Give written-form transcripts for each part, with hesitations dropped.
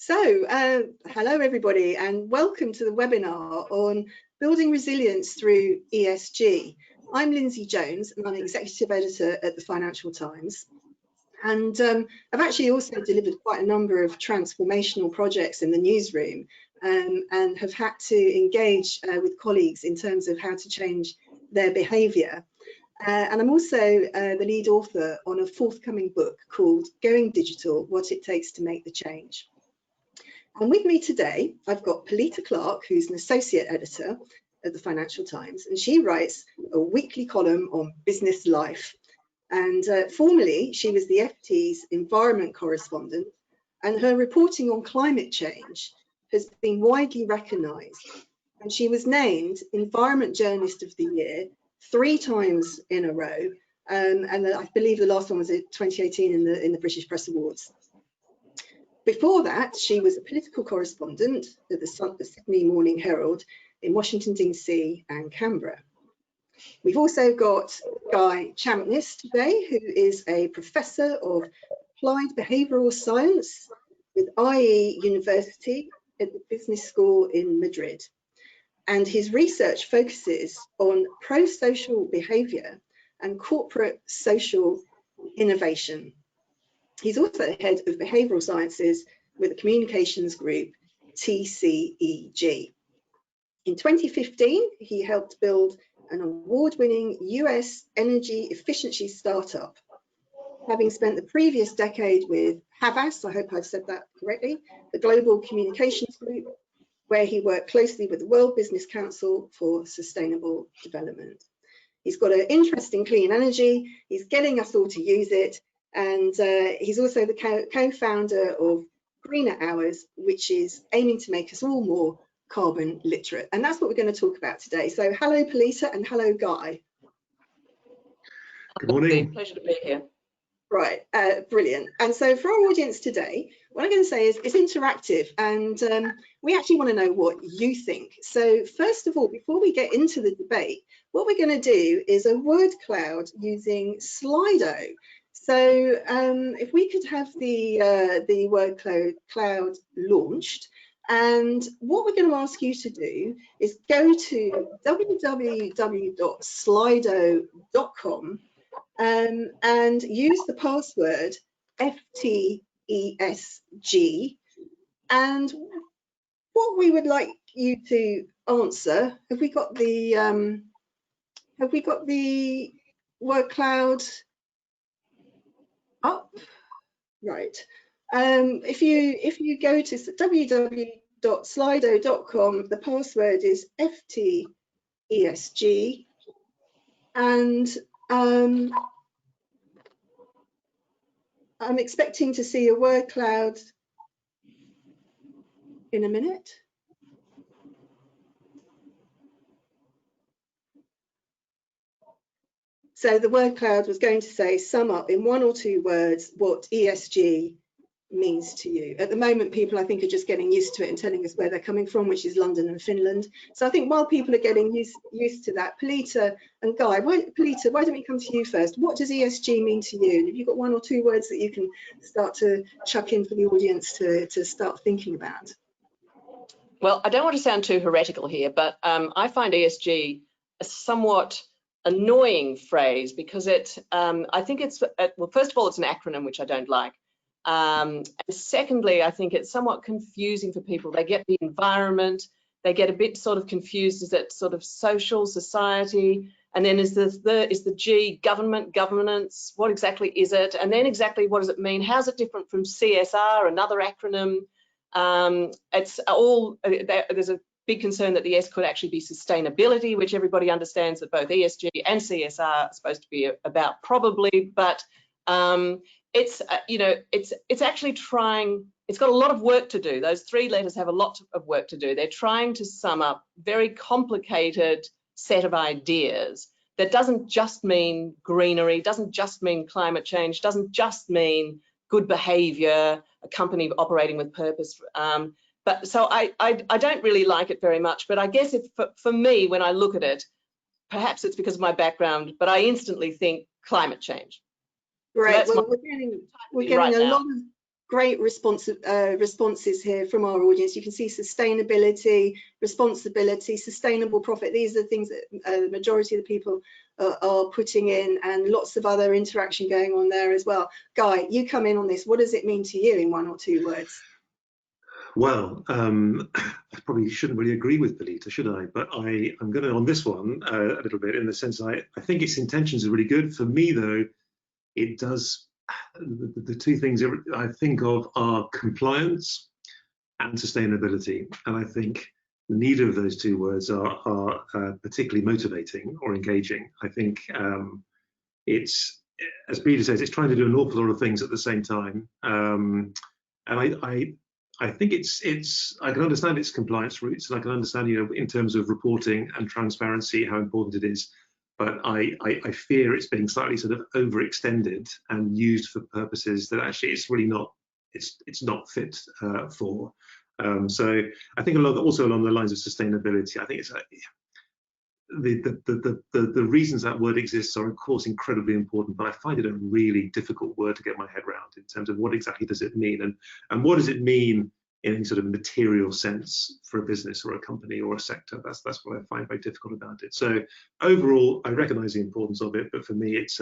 Hello everybody, and welcome to the webinar on building resilience through ESG. I'm Lyndsey Jones, and I'm executive editor at the Financial Times. And I've actually also delivered quite a number of transformational projects in the newsroom, and have had to engage with colleagues in terms of how to change their behaviour. And I'm also the lead author on a forthcoming book called Going Digital: What It Takes to Make the Change. And with me today, I've got Pilita Clark, who's an associate editor at the Financial Times, and she writes a weekly column on business life. And formerly, she was the FT's environment correspondent, and her reporting on climate change has been widely recognised. And she was named Environment Journalist of the Year 3 times in a row, and I believe the last one was in 2018 in the British Press Awards. Before that, she was a political correspondent at the Sydney Morning Herald in Washington, DC and Canberra. We've also got Guy Champniss today, who is a professor of applied behavioural science with IE University at the Business School in Madrid. And his research focuses on pro-social behaviour and corporate social innovation. He's also the head of behavioural sciences with the communications group TCEG. In 2015, he helped build an award-winning US energy efficiency startup, having spent the previous decade with Havas, I hope I've said that correctly, the global communications group, where he worked closely with the World Business Council for Sustainable Development. He's got an interest in clean energy, he's getting us all to use it, and he's also the co-founder of Greener Hours, which is aiming to make us all more carbon literate. And that's what we're going to talk about today. So hello, Pilita, and hello, Guy. Good morning. Pleasure to be here. Right, brilliant. And so for our audience today, what I'm going to say is it's interactive, and we actually want to know what you think. So first of all, before we get into the debate, what we're going to do is a word cloud using Slido. So if we could have the word cloud launched, and what we're going to ask you to do is go to www.slido.com and use the password FTESG. And what we would like you to answer, have we got the word cloud up? Right. If you go to www.slido.com, the password is FTESG, and I'm expecting to see a word cloud in a minute. So the word cloud was going to say, sum up in 1 or 2 words what ESG means to you. At the moment, people I think are just getting used to it and telling us where they're coming from, which is London and Finland. So I think while people are getting used to that, Pilita and Guy, Pilita, why don't we come to you first? What does ESG mean to you? And have you got 1 or 2 words that you can start to chuck in for the audience to start thinking about? Well, I don't want to sound too heretical here, but I find ESG a somewhat annoying phrase because I think it's, well, first of all, it's an acronym, which I don't like. And secondly, I think it's somewhat confusing for people. They get the environment, they get a bit sort of confused. Is it sort of social, society? And then is the G, government, governance? What exactly is it? And then exactly what does it mean? How's it different from CSR, another acronym? It's all, there's a big concern that the S could actually be sustainability, which everybody understands that both ESG and CSR are supposed to be about, probably, but it's it's actually trying. It's got a lot of work to do. Those 3 letters have a lot of work to do. They're trying to sum up very complicated set of ideas that doesn't just mean greenery, doesn't just mean climate change, doesn't just mean good behaviour, a company operating with purpose. But so I don't really like it very much. But I guess for me, when I look at it, perhaps it's because of my background, but I instantly think climate change. Right. So well, we're getting a lot of great responses here from our audience. You can see sustainability, responsibility, sustainable profit. These are the things that the majority of the people are putting in, and lots of other interaction going on there as well. Guy, you come in on this. What does it mean to you in 1 or 2 words? Well, I probably shouldn't really agree with Pilita, should I? But I'm going to, on this one, a little bit, in the sense I think its intentions are really good. For me, though, it does, the 2 things I think of are compliance and sustainability. And I think neither of those 2 words are particularly motivating or engaging. I think it's, as Peter says, it's trying to do an awful lot of things at the same time. And I think I can understand its compliance routes, and I can understand, in terms of reporting and transparency, how important it is. But I fear it's being slightly sort of overextended and used for purposes that actually it's really not. It's not fit for. So I think also along the lines of sustainability, I think it's the reasons that word exists are, of course, incredibly important, but I find it a really difficult word to get my head around in terms of what exactly does it mean, and what does it mean in any sort of material sense for a business or a company or a sector. That's what I find very difficult about it. So overall, I recognise the importance of it, but for me, it's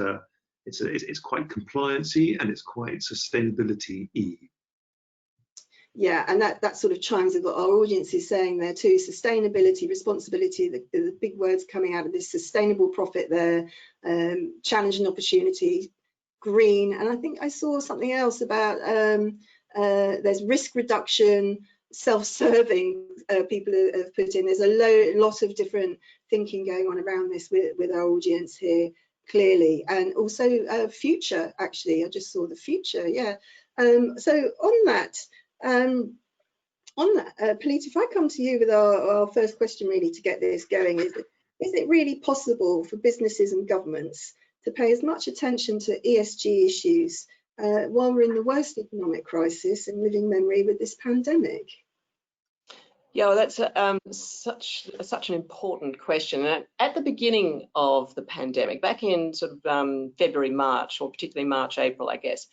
quite compliancy and it's quite sustainability-y. Yeah, and that sort of chimes with what our audience is saying there too. Sustainability, responsibility, the big words coming out of this. Sustainable profit there, challenge and opportunity, green, and I think I saw something else about there's risk reduction, self-serving. People have put in. There's a lot of different thinking going on around this with our audience here, clearly, and also future. Actually, I just saw the future. Yeah. So on that. Pilita, if I come to you with our first question, really, to get this going, is it really possible for businesses and governments to pay as much attention to ESG issues while we're in the worst economic crisis in living memory with this pandemic? Yeah, well, that's such an important question. And at the beginning of the pandemic, back in sort of February, March, or particularly March, April, I guess,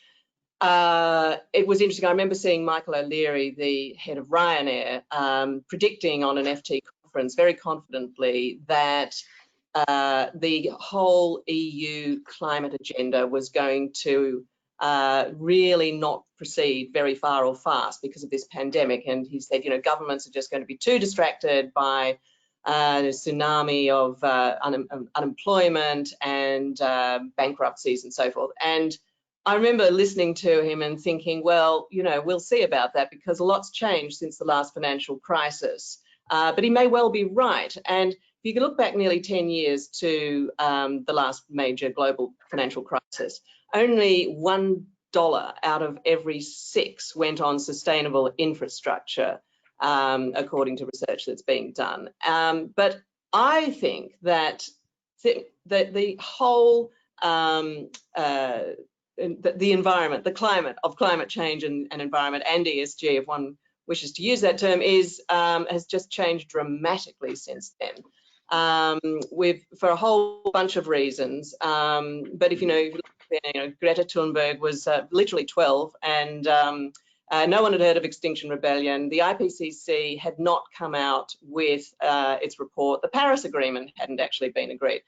it was interesting. I remember seeing Michael O'Leary, the head of Ryanair, predicting on an FT conference very confidently that the whole EU climate agenda was going to really not proceed very far or fast because of this pandemic. And he said, governments are just going to be too distracted by a tsunami of unemployment and bankruptcies and so forth. And I remember listening to him and thinking, well, we'll see about that, because a lot's changed since the last financial crisis. But he may well be right. And if you can look back nearly 10 years to the last major global financial crisis, only $1 out of every 6 went on sustainable infrastructure, according to research that's being done. But I think that the whole the environment, the climate change and environment, and ESG, if one wishes to use that term, has just changed dramatically since then. For a whole bunch of reasons. But if you look, Greta Thunberg was literally 12, and no one had heard of Extinction Rebellion. The IPCC had not come out with its report. The Paris Agreement hadn't actually been agreed.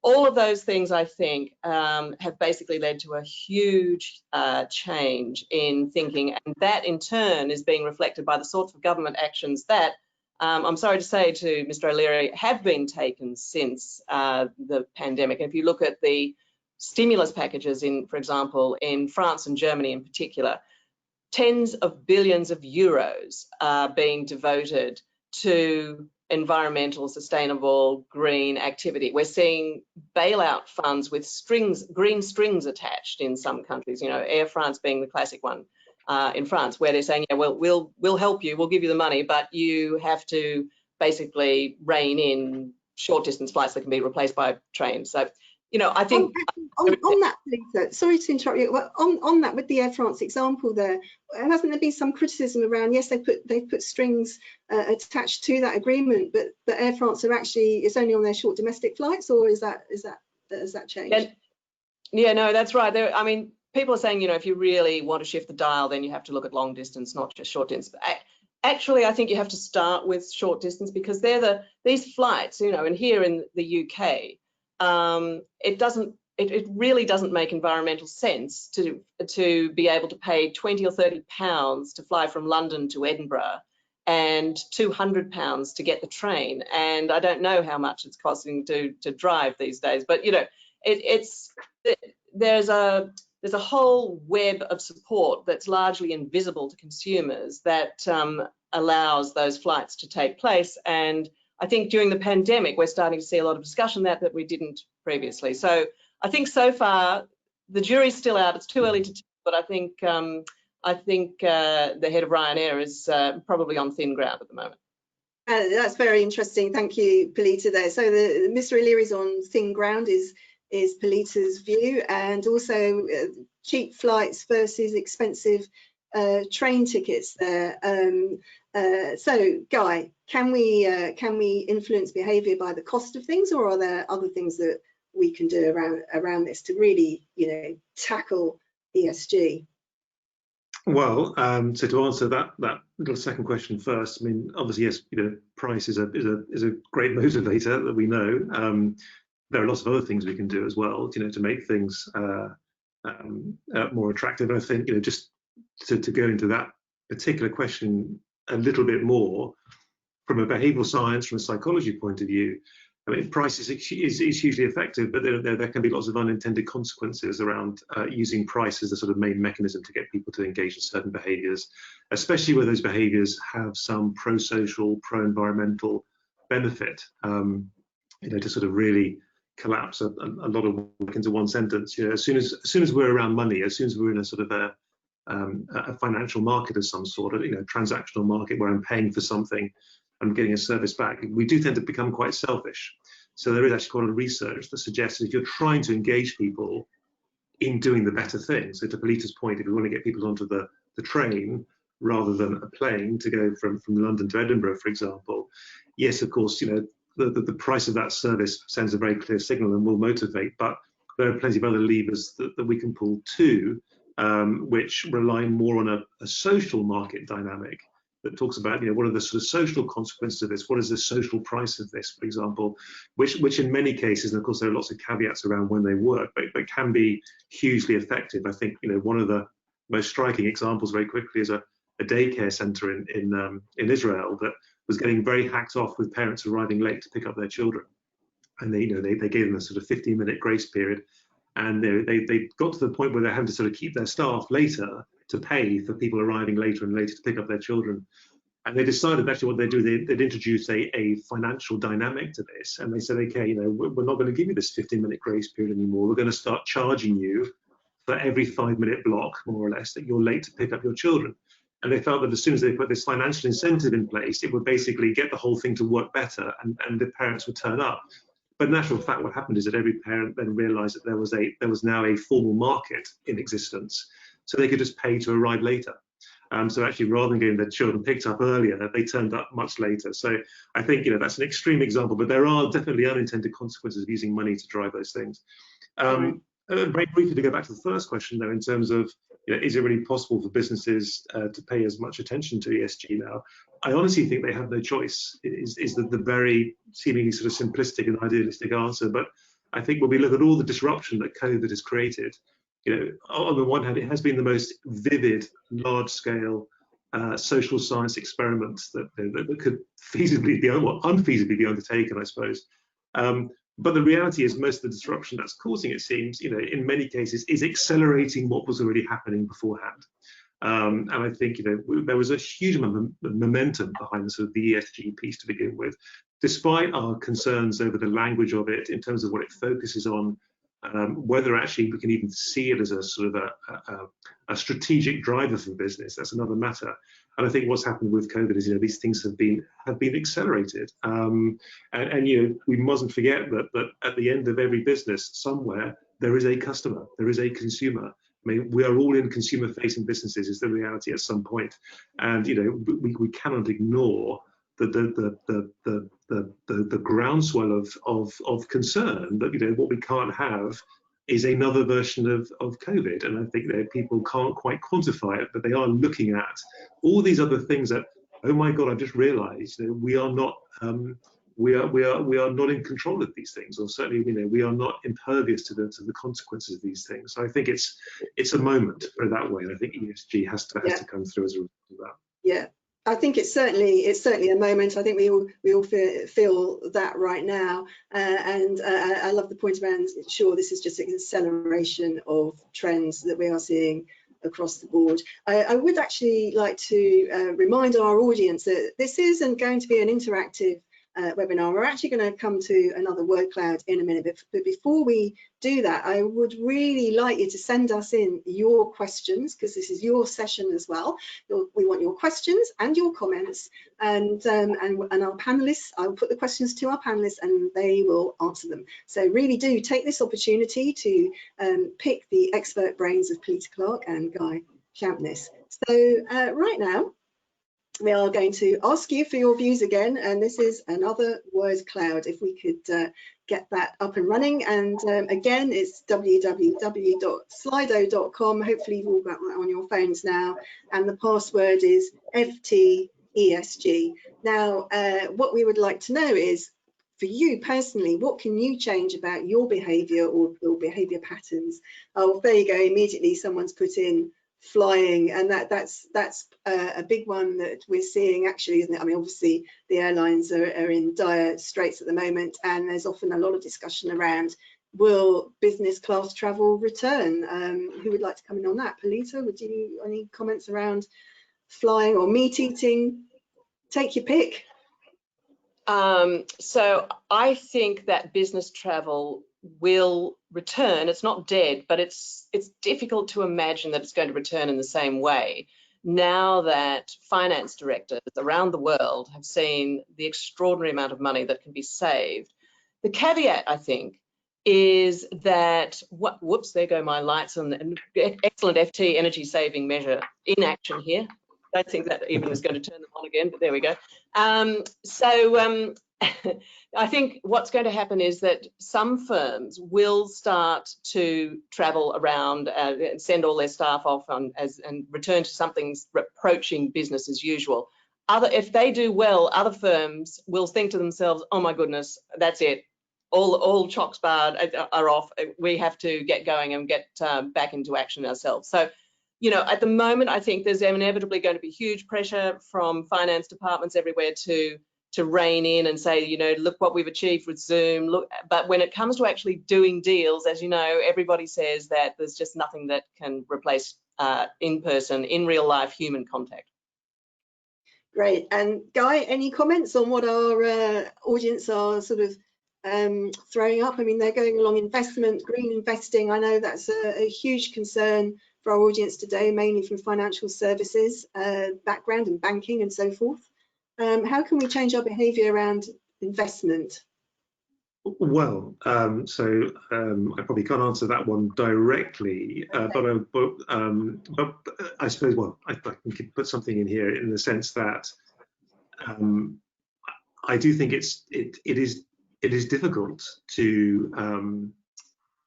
All of those things, I think, have basically led to a huge change in thinking, and that in turn is being reflected by the sorts of government actions that, I'm sorry to say to Mr. O'Leary, have been taken since the pandemic. And if you look at the stimulus packages, for example, in France and Germany in particular, tens of billions of euros are being devoted to environmental, sustainable, green activity. We're seeing bailout funds with green strings attached in some countries, Air France being the classic one in France, where they're saying, yeah, well, we'll help you, we'll give you the money, but you have to basically rein in short distance flights that can be replaced by trains. So, I think on that, Lisa, sorry to interrupt you. Well, on that, with the Air France example, hasn't there been some criticism around? Yes, they've put strings attached to that agreement, but Air France it's only on their short domestic flights, or has that changed? Yeah, no, that's right. people are saying, you know, if you really want to shift the dial, then you have to look at long distance, not just short distance. But actually, I think you have to start with short distance, because they're these flights, you know, and here in the UK, it really doesn't make environmental sense to be able to pay 20 or 30 pounds to fly from London to Edinburgh and 200 pounds to get the train. And I don't know how much it's costing to drive these days, but you know, there's a whole web of support that's largely invisible to consumers that allows those flights to take place. And I think during the pandemic, we're starting to see a lot of discussion that we didn't previously. So I think so far the jury's still out. It's too early to tell, but I think the head of Ryanair is probably on thin ground at the moment. That's very interesting. Thank you, Pilita. There. So Mr. O'Leary's on thin ground is Pilita's view, and also cheap flights versus expensive train tickets there. So Guy, can we influence behaviour by the cost of things, or are there other things that we can do around this to really, you know, tackle ESG? Well, so to answer that little second question first, I mean, obviously, yes, you know, price is a great motivator that we know. There are lots of other things we can do as well, you know, to make things more attractive. And I think, you know, just to go into that particular question a little bit more from a behavioural science, from a psychology point of view, I mean, price is hugely effective, but there can be lots of unintended consequences around using price as the sort of main mechanism to get people to engage in certain behaviours, especially where those behaviours have some pro-social, pro-environmental benefit. You know, to sort of really collapse a lot of work into one sentence. You know, as soon as we're around money, as soon as we're in a sort of a financial market of some sort, you know, transactional market where I'm paying for something, I'm getting a service back, we do tend to become quite selfish. So there is actually quite a lot of research that suggests that if you're trying to engage people in doing the better thing, so to Pilita's point, if we want to get people onto the train rather than a plane to go from London to Edinburgh, for example, yes, of course, you know, the price of that service sends a very clear signal and will motivate, but there are plenty of other levers that we can pull too, which rely more on a social market dynamic that talks about, you know, what are the sort of social consequences of this? What is the social price of this, for example, which in many cases, and of course there are lots of caveats around when they work, but can be hugely effective. I think, you know, one of the most striking examples very quickly is a daycare center in Israel that was getting very hacked off with parents arriving late to pick up their children. And they gave them a sort of 15-minute grace period. And they got to the point where they're having to sort of keep their staff later to pay for people arriving later and later to pick up their children. And they decided actually what they do, they'd introduce a financial dynamic to this. And they said, okay, you know, we're not going to give you this 15-minute grace period anymore. We're going to start charging you for every 5-minute block, more or less, that you're late to pick up your children. And they felt that as soon as they put this financial incentive in place, it would basically get the whole thing to work better, and the parents would turn up. But in actual fact, what happened is that every parent then realised that there was now a formal market in existence, so they could just pay to arrive later. So actually, rather than getting their children picked up earlier, they turned up much later. So I think, you know, that's an extreme example, but there are definitely unintended consequences of using money to drive those things. Very briefly, to go back to the first question, though, in terms of, you know, is it really possible for businesses to pay as much attention to ESG now? I honestly think they have no choice, is the very seemingly sort of simplistic and idealistic answer. But I think when we look at all the disruption that COVID has created, you know, on the one hand, it has been the most vivid, large-scale social science experiments that could feasibly be, or unfeasibly be undertaken, I suppose. But the reality is most of the disruption that's causing, it seems, you know, in many cases is accelerating what was already happening beforehand. And I think, you know, there was a huge amount of momentum behind the sort of the ESG piece to begin with, despite our concerns over the language of it in terms of what it focuses on, whether actually we can even see it as a sort of a strategic driver for business. That's another matter. And I think what's happened with COVID is, you know, these things have been accelerated. And you know, we mustn't forget that at the end of every business, somewhere there is a customer, there is a consumer. I mean, we are all in consumer-facing businesses, is the reality at some point. And you know, we cannot ignore the groundswell of concern that, you know, what we can't have is another version of COVID. And I think that people can't quite quantify it, but they are looking at all these other things that, oh my God, I've just realized that we are not we are not in control of these things, or certainly, you know, we are not impervious to the consequences of these things. So I think it's a moment, put it that way, and I think ESG has to come through as a result of that. Yeah, I think it's certainly a moment. I think we all feel that right now, and I love the point around, sure, this is just an acceleration of trends that we are seeing across the board. I would actually like to remind our audience that this isn't going to be an interactive webinar. We're actually going to come to another word cloud in a minute, but before we do that, I would really like you to send us in your questions, because this is your session as well. We want your questions and your comments, and our panelists, I will put the questions to our panelists and they will answer them. So really do take this opportunity to pick the expert brains of Pilita Clark and Guy Champniss. So right now, we are going to ask you for your views again, and this is another word cloud. If we could get that up and running, and again, it's www.slido.com. Hopefully you've all got that on your phones now, and the password is FTESG. Now, what we would like to know is, for you personally, what can you change about your behaviour or behaviour patterns? Oh, there you go, immediately someone's put in flying, and that's a big one that we're seeing, actually, isn't it? I mean, obviously the airlines are in dire straits at the moment, and there's often a lot of discussion around, will business class travel return? Who would like to come in on that? Pilita, would you, any comments around flying or meat eating? Take your pick. So I think that business travel will return. It's not dead, but it's difficult to imagine that it's going to return in the same way now that finance directors around the world have seen the extraordinary amount of money that can be saved. The caveat, I think, is that whoops, there go my lights, and excellent FT energy saving measure in action here. I don't think that even is going to turn them on again, but there we go. I think what's going to happen is that some firms will start to travel around and send all their staff off and return to something approaching business as usual. If they do well, other firms will think to themselves, oh my goodness, that's it. All chocks barred are off. We have to get going and get back into action ourselves. So, you know, at the moment, I think there's inevitably going to be huge pressure from finance departments everywhere to rein in and say, you know, look what we've achieved with Zoom. Look, but when it comes to actually doing deals, as you know, everybody says that there's just nothing that can replace in-person, in real life human contact. Great. And Guy, any comments on what our audience are sort of throwing up? I mean, they're going along investment, green investing. I know that's a huge concern for our audience today, mainly from financial services background and banking and so forth. How can we change our behaviour around investment? Well, I probably can't answer that one directly, okay. but I suppose, well, I can put something in here in the sense that I do think it is difficult to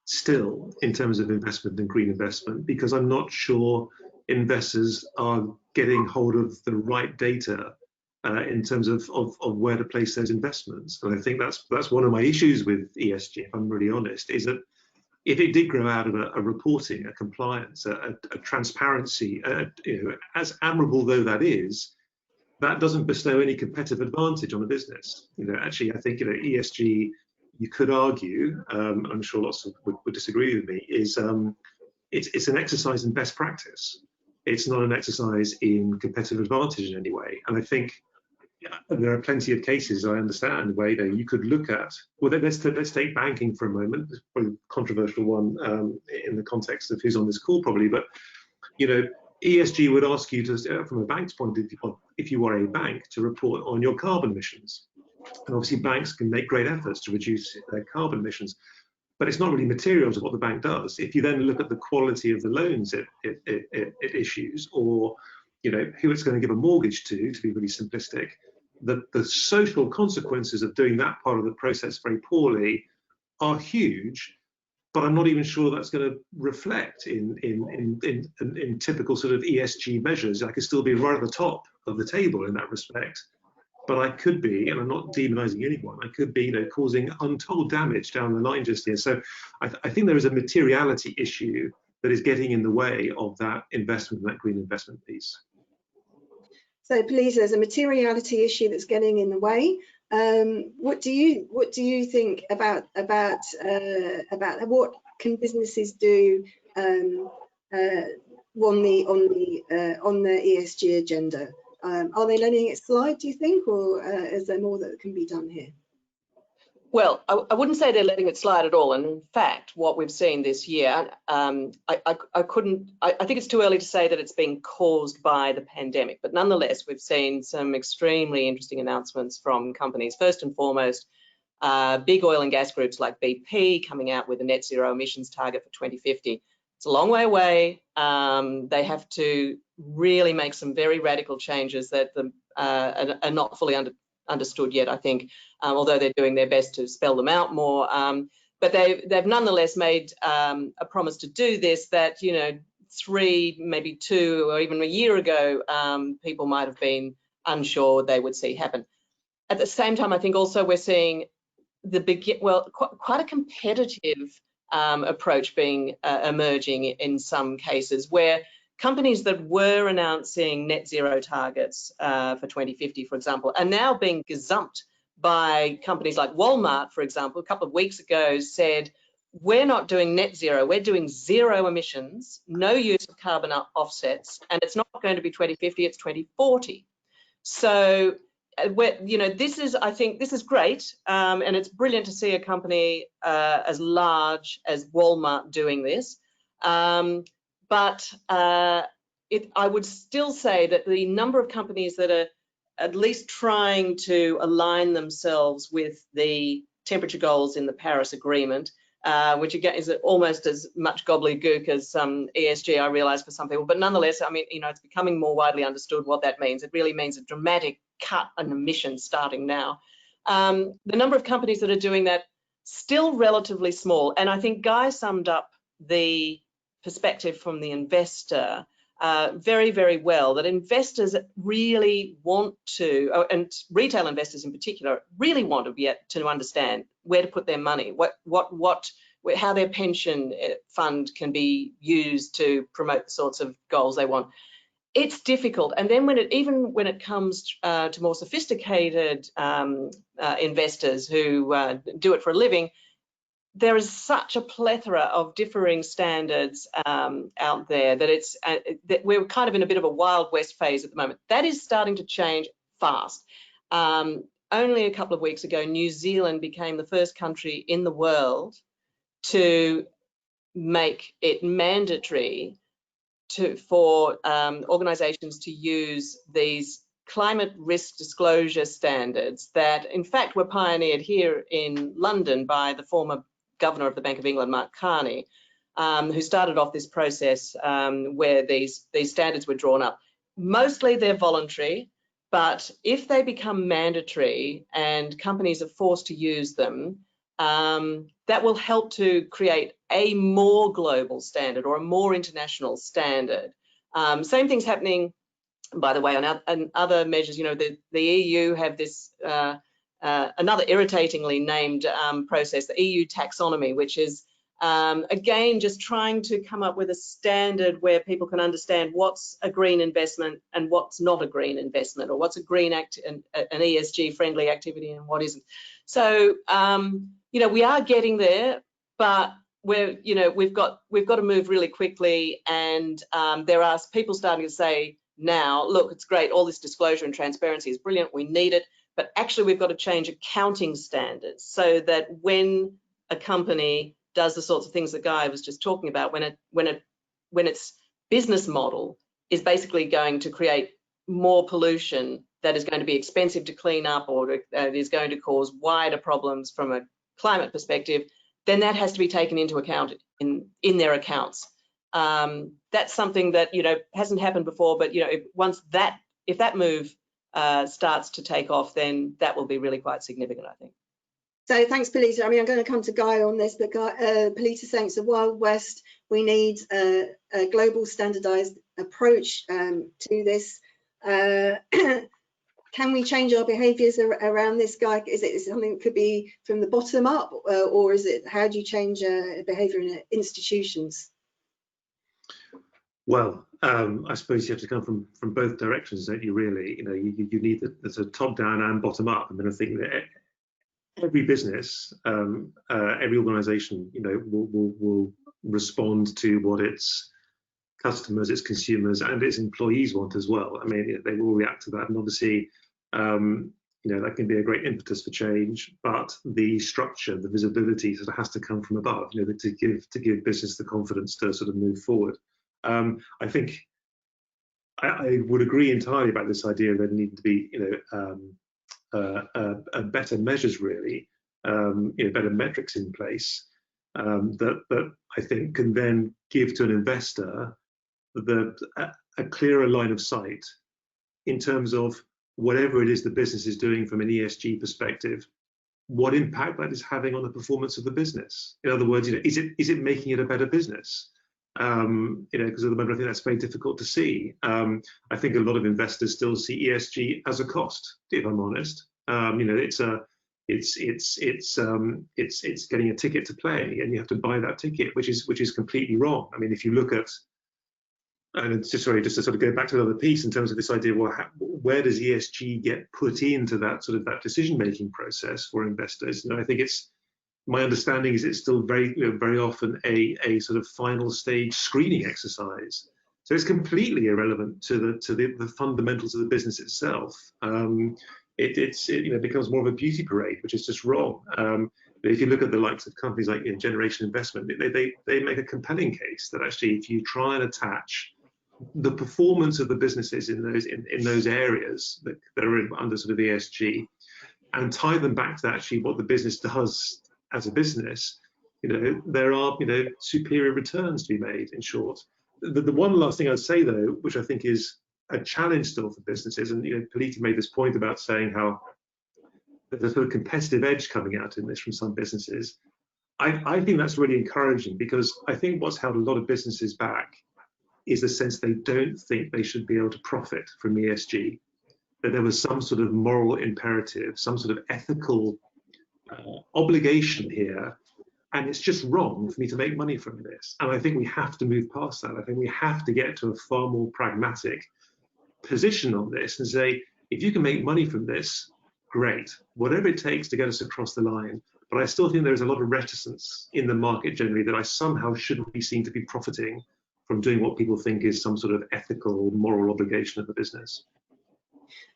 still, in terms of investment and green investment, because I'm not sure investors are getting hold of the right data in terms of where to place those investments. And I think that's one of my issues with ESG, if I'm really honest, is that if it did grow out of a reporting, a compliance, a transparency, you know, as admirable though that is, that doesn't bestow any competitive advantage on a business. You know, actually, I think, you know, ESG, you could argue, I'm sure lots would disagree with me, is it's an exercise in best practice. It's not an exercise in competitive advantage in any way. And I think there are plenty of cases, I understand, where, you know, you could look at, well, let's take banking for a moment. It's probably a controversial one in the context of who's on this call probably, but, you know, ESG would ask you to, from a bank's point of view, if you are a bank, to report on your carbon emissions. And obviously banks can make great efforts to reduce their carbon emissions, but it's not really material to what the bank does. If you then look at the quality of the loans it issues, or, you know, who it's going to give a mortgage to be really simplistic, the social consequences of doing that part of the process very poorly are huge. but I'm not even sure that's going to reflect in typical sort of ESG measures. I could still be right at the top of the table in that respect, but I could be, and I'm not demonizing anyone, I could be, causing untold damage down the line just here. So I think there is a materiality issue that is getting in the way of that investment, that green investment piece. So Pilita, there's a materiality issue that's getting in the way. What do you think about what can businesses do on the ESG agenda? Are they letting it slide, do you think, or is there more that can be done here? Well, I wouldn't say they're letting it slide at all. And in fact, what we've seen this year, I think it's too early to say that it's being caused by the pandemic, but nonetheless, we've seen some extremely interesting announcements from companies. First and foremost, big oil and gas groups like BP coming out with a net zero emissions target for 2050. It's a long way away. They have to really make some very radical changes that are not fully understood yet, I think, although they're doing their best to spell them out more. But they've nonetheless made a promise to do this that, 3, maybe 2, or even a year ago, people might have been unsure they would see happen. At the same time, I think also we're seeing quite a competitive approach being emerging in some cases, where companies that were announcing net zero targets for 2050, for example, are now being gazumped by companies like Walmart, for example. A couple of weeks ago said, we're not doing net zero, we're doing zero emissions, no use of carbon offsets, and it's not going to be 2050, it's 2040. So, I think this is great, and it's brilliant to see a company as large as Walmart doing this. But I would still say that the number of companies that are at least trying to align themselves with the temperature goals in the Paris Agreement, which again is almost as much gobbledygook as ESG, I realize, for some people. But nonetheless, I mean, it's becoming more widely understood what that means. It really means a dramatic cut in emissions starting now. The number of companies that are doing that, still relatively small. And I think Guy summed up the perspective from the investor very, very well, that investors really want to, and retail investors in particular, really want to to understand where to put their money, how their pension fund can be used to promote the sorts of goals they want. It's difficult, and then even when it comes to more sophisticated investors who do it for a living, there is such a plethora of differing standards out there that that we're kind of in a bit of a Wild West phase at the moment. That is starting to change fast. Only a couple of weeks ago, New Zealand became the first country in the world to make it mandatory for organisations to use these climate risk disclosure standards that, in fact, were pioneered here in London by the former Governor of the Bank of England, Mark Carney, who started off this process where these standards were drawn up. Mostly they're voluntary, but if they become mandatory and companies are forced to use them, that will help to create a more global standard or a more international standard. Same thing's happening, by the way, on other measures. The EU have this another irritatingly named process, the EU Taxonomy, which is again just trying to come up with a standard where people can understand what's a green investment and what's not a green investment, or what's a green an ESG friendly activity and what isn't. So we are getting there, but we've got to move really quickly, and there are people starting to say now, look, it's great, all this disclosure and transparency is brilliant, we need it, but actually we've got to change accounting standards so that when a company does the sorts of things that Guy was just talking about, when its business model is basically going to create more pollution that is going to be expensive to clean up, or it is going to cause wider problems from a climate perspective, then that has to be taken into account in their accounts. That's something that hasn't happened before, but if that move starts to take off, then that will be really quite significant, I think. So thanks, Pilita. I mean, I'm going to come to Guy on this, but Pilita saying it's a Wild West. We need a global standardized approach to this. Can we change our behaviours around this, Guy? Is it something that could be from the bottom up, or is it, how do you change behaviour in institutions? Well, I suppose you have to come from both directions, don't you? Really, you know, you need there's a top down and bottom up. I mean, I think that every business, every organisation, you know, will respond to what its customers, its consumers, and its employees want as well. I mean, they will react to that, and obviously, you know, that can be a great impetus for change. But the structure, the visibility, sort of has to come from above, you know, to give business the confidence to sort of move forward. I think I would agree entirely about this idea that there need to be, you know, better measures, really, you know, better metrics in place that I think can then give to an investor a clearer line of sight in terms of whatever it is the business is doing from an ESG perspective, what impact that is having on the performance of the business. In other words, you know, is it making it a better business? You know, because at the moment I think that's very difficult to see. I think a lot of investors still see ESG as a cost, if I'm honest. You know, it's getting a ticket to play, and you have to buy that ticket, which is completely wrong. I mean, if you look at, and it's just sorry, just to sort of go back to another piece in terms of this idea, well, where does ESG get put into that sort of that decision-making process for investors? You know, I think my understanding is it's still very, you know, very often a sort of final stage screening exercise. So it's completely irrelevant to the fundamentals of the business itself. It you know, becomes more of a beauty parade, which is just wrong. If you look at the likes of companies like, you know, Generation Investment, they make a compelling case that actually, if you try and attach the performance of the businesses in those areas that are under sort of ESG, and tie them back to actually what the business does as a business, you know, there are, you know, superior returns to be made. In short, the one last thing I'd say though, which I think is a challenge still for businesses, and you know, Pilita made this point about saying how there's a sort of competitive edge coming out in this from some businesses. I think that's really encouraging, because I think what's held a lot of businesses back is the sense they don't think they should be able to profit from ESG, that there was some sort of moral imperative, some sort of ethical obligation here, and it's just wrong for me to make money from this. And I think we have to move past that. I think we have to get to a far more pragmatic position on this and say, if you can make money from this, great, whatever it takes to get us across the line. But I still think there's a lot of reticence in the market generally that I somehow shouldn't be seen to be profiting from doing what people think is some sort of ethical, moral obligation of the business.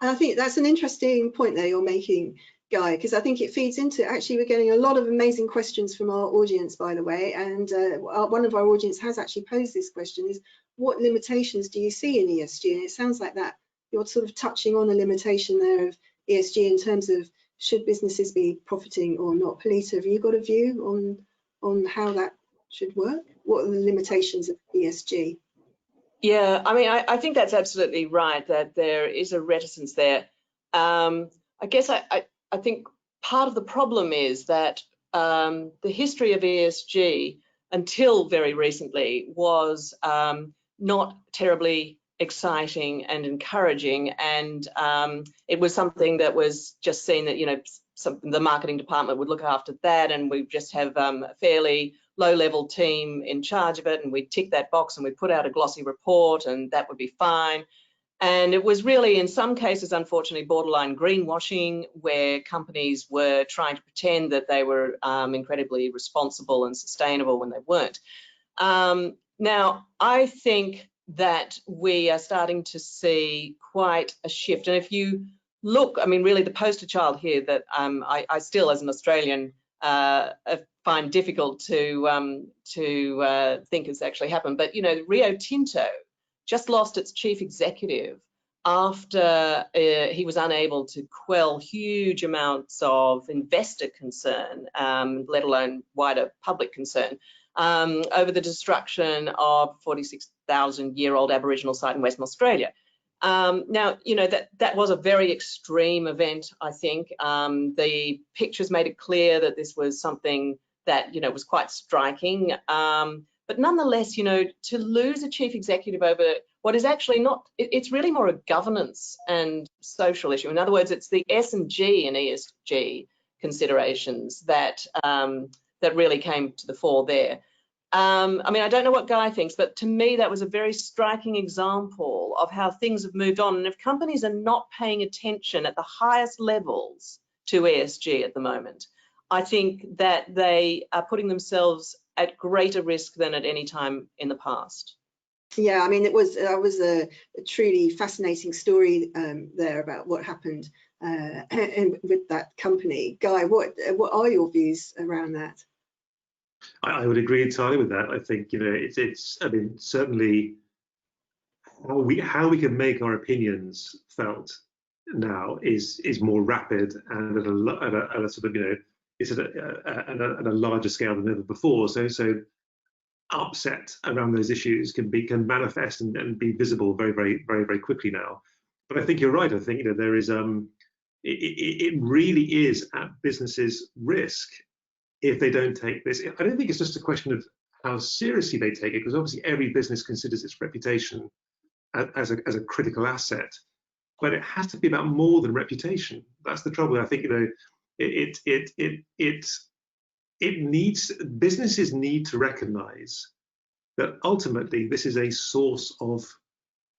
And I think that's an interesting point there you're making, Guy, because I think it feeds into, actually, we're getting a lot of amazing questions from our audience, by the way, and one of our audience has actually posed this question, is what limitations do you see in ESG? And it sounds like that you're sort of touching on a limitation there of ESG in terms of should businesses be profiting or not. Pilita, have you got a view on how that should work? What are the limitations of ESG? Yeah, I mean, I think that's absolutely right, that there is a reticence there. I guess I think part of the problem is that the history of ESG until very recently was not terribly exciting and encouraging, and it was something that was just seen that, you know, the marketing department would look after that, and we just have a fairly low-level team in charge of it, and we'd tick that box and we'd put out a glossy report and that would be fine. And it was really, in some cases, unfortunately, borderline greenwashing, where companies were trying to pretend that they were incredibly responsible and sustainable when they weren't. Now, I think that we are starting to see quite a shift. And if you look, I mean, really the poster child here that I still, as an Australian, find difficult to think has actually happened. But, you know, Rio Tinto just lost its chief executive after he was unable to quell huge amounts of investor concern, let alone wider public concern, over the destruction of 46,000-year-old Aboriginal site in Western Australia. Now, you know, that was a very extreme event, I think. The pictures made it clear that this was something that, you know, was quite striking. But nonetheless, you know, to lose a chief executive over what is actually not, it's really more a governance and social issue. In other words, it's the S&G and ESG considerations that that really came to the fore there. I mean, I don't know what Guy thinks, but to me, that was a very striking example of how things have moved on. And if companies are not paying attention at the highest levels to ESG at the moment, I think that they are putting themselves at greater risk than at any time in the past. Yeah, I mean, that was a truly fascinating story there about what happened with that company. Guy, what are your views around that? I would agree entirely with that. I think, you know, it's I mean, certainly how we can make our opinions felt now is more rapid and at a sort of, you know, it's at a larger scale than ever before. So upset around those issues can manifest and be visible very quickly now. But I think you're right. I think, you know, there is it really is at businesses' risk if they don't take this. I don't think it's just a question of how seriously they take it, because obviously every business considers its reputation as a critical asset, but it has to be about more than reputation. That's the trouble. I think, you know, businesses need to recognize that ultimately this is a source of